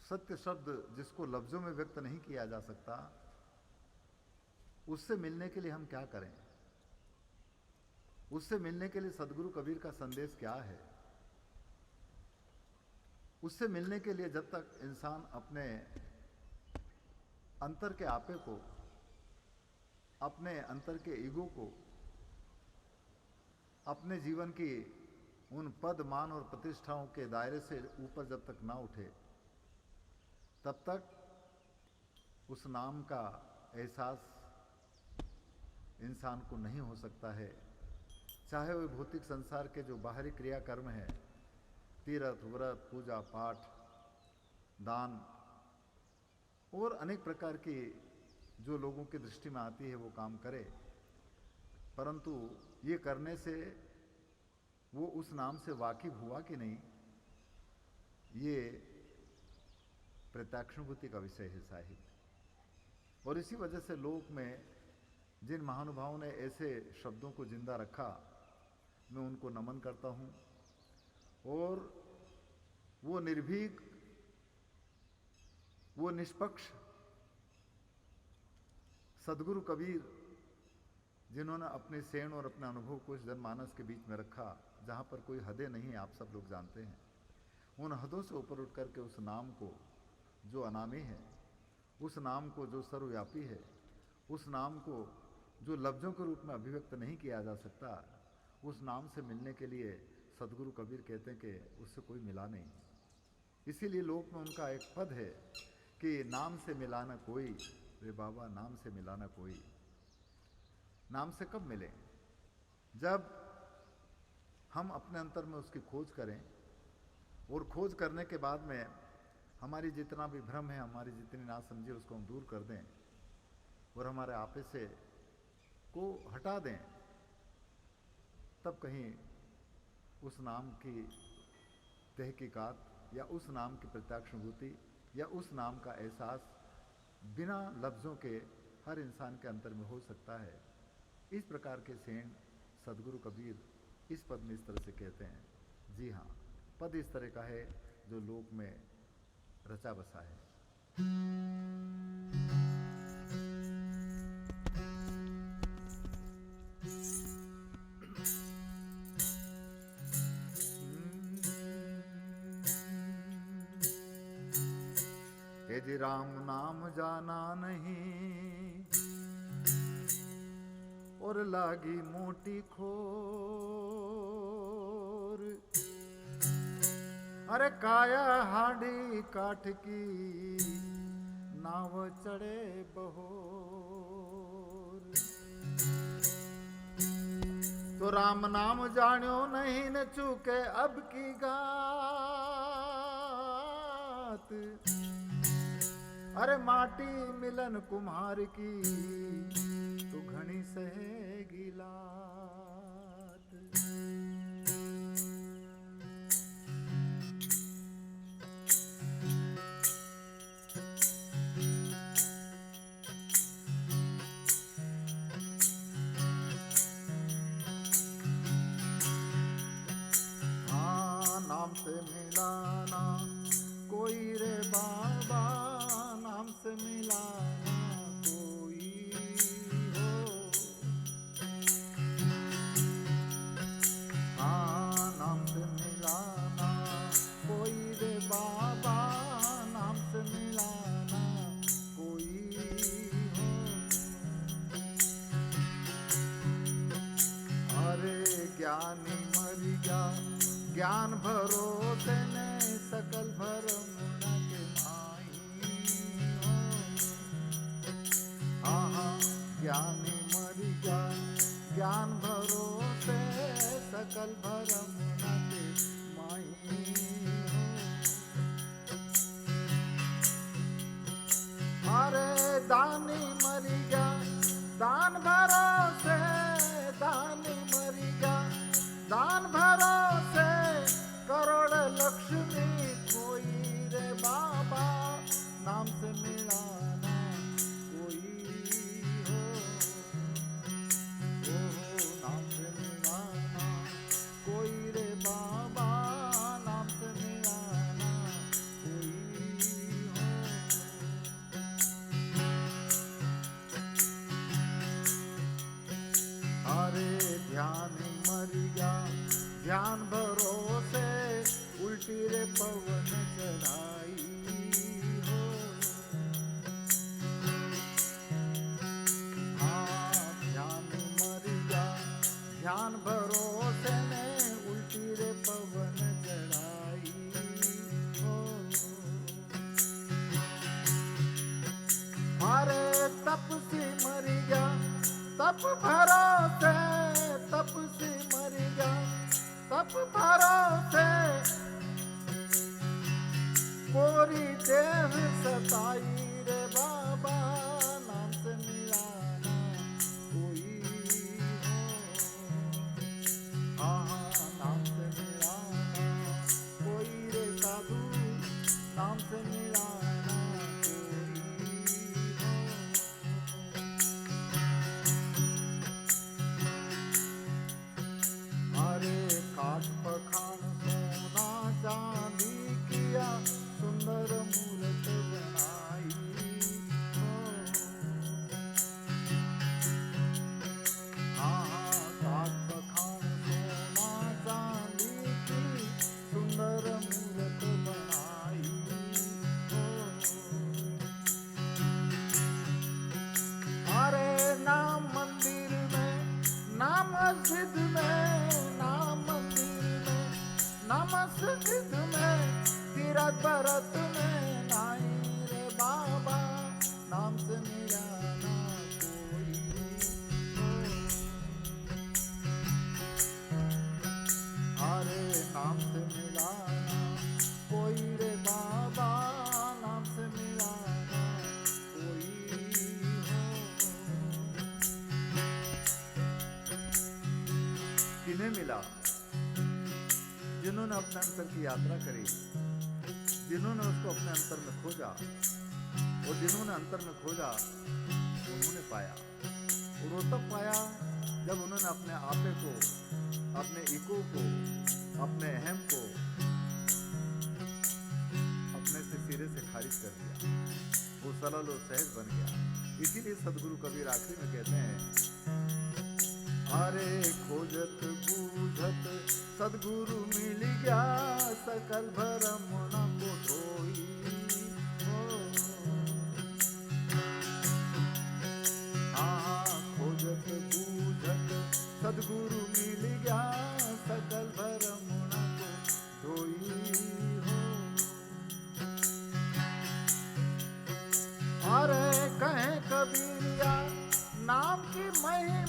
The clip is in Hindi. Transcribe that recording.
सत्य शब्द जिसको लफ्ज़ों में व्यक्त नहीं किया जा सकता, उससे मिलने के लिए हम क्या करें? उससे मिलने के लिए सदगुरु कबीर का संदेश क्या है? उससे मिलने के लिए जब तक इंसान अपने अंतर के आपे को, अपने अंतर के ईगो को, अपने जीवन की उन पद मान और प्रतिष्ठाओं के दायरे से ऊपर जब तक ना उठे, तब तक उस नाम का एहसास इंसान को नहीं हो सकता है। चाहे वह भौतिक संसार के जो बाहरी क्रियाकर्म हैं, तीर्थ व्रत पूजा पाठ दान और अनेक प्रकार की जो लोगों की दृष्टि में आती है वो काम करे, परंतु ये करने से वो उस नाम से वाकिफ हुआ कि नहीं, ये प्रत्याक्षानुभूति का विषय है साहिब। और इसी वजह से लोक में जिन महानुभावों ने ऐसे शब्दों को जिंदा रखा, मैं उनको नमन करता हूँ। और वो निर्भीक, वो निष्पक्ष सदगुरु कबीर, जिन्होंने अपने सेण और अपने अनुभव को इस जनमानस के बीच में रखा, जहाँ पर कोई हदें नहीं, आप सब लोग जानते हैं, उन हदों से ऊपर उठ करके उस नाम को जो अनामी है, उस नाम को जो सर्वव्यापी है, उस नाम को जो लफ्ज़ों के रूप में अभिव्यक्त नहीं किया जा सकता, उस नाम से मिलने के लिए सदगुरु कबीर कहते हैं कि उससे कोई मिला नहीं। इसीलिए लोक में उनका एक पद है कि नाम से मिला ना कोई, रे बाबा नाम से मिला ना कोई। नाम से कब मिले? जब हम अपने अंतर में उसकी खोज करें, और खोज करने के बाद में हमारी जितना भी भ्रम है, हमारी जितनी नासमझी, उसको हम दूर कर दें और हमारे आपे से को हटा दें, तब कहीं उस नाम की तहकीकात या उस नाम की प्रत्याक्षानुभूति या उस नाम का एहसास बिना लफ्ज़ों के हर इंसान के अंतर में हो सकता है। इस प्रकार के सेण सदगुरु कबीर इस पद में इस तरह से कहते हैं। जी हाँ, पद इस तरह का है जो लोक में रचा बसा है। हे जी राम नाम जाना नहीं और लागी मोटी खोर, अरे काया हांडी काठ की नाव चढ़े बहोर। तो राम नाम जान्यो नहीं न चूके अब की गात, अरे माटी मिलन कुम्हार की तो घनी सहेगी लात। हाँ नाम से मिलाना कोई रे बाबा, नाम से मिलाना कोई हो। हाँ नाम से मिलाना कोई रे बाबा, नाम से मिलाना कोई हो। अरे ज्ञानी मर गया ज्ञान भरोसे ने, सकल भरम ज्ञानी मर गया ज्ञान भरोसे, सकल भरम नते माई हो। अरे दानी मर गया दान भरोसे, दानी मर गया दान भरोसे, करोड़ लक्ष्मी कोई रे बाबा, नाम से मिलाना कोई हो। नाम से मिलाना कोई रे बाबा, नाम से मिलाना कोई मोरी देह सताई रे बाबा, नाम से मिलाना कोई हो। हाँ नाम से मिलाना कोई रे साधु, नाम से मिलाना कोई हो। अरे काठ पखान सोना चांदी किया, सुंदर मूर्त बनाई हो। हाँ काठ पखान सोना चांदी की, सुंदर मूर्त बनाई हो। अरे नाम मंदिर में, नाम मस्जिद में, नाम मंदिर में, नाम मस्जिद में, तीरथ भरत में नाई रे बाबा, नाम से मिलाना कोई हो। अरे नाम से मिलाना कोई रे बाबा, नाम से मिलाना कोई हो। किन्हें मिला? जिन्होंने अपने अंतर की यात्रा करी, जिन्होंने उसको अपने अंतर में खोजा, और जिन्होंने अंतर में खोजा उन्होंने पाया। और वो तब पाया जब उन्होंने अपने आपे को, अपने इको को, अपने अहम को अपने से सिरे से खारिज कर दिया। वो सरल और सहज बन गया। इसीलिए सदगुरु कबीर आखिरी में कहते हैं, अरे खोजत बूझत सदगुरु मिल गया, सकल भरम न को धोई हो। हाँ खोजत बूझत सदगुरु मिल गया, सकल भरम न को धोई हो। अरे कहे कबीरिया नाम की महिमा,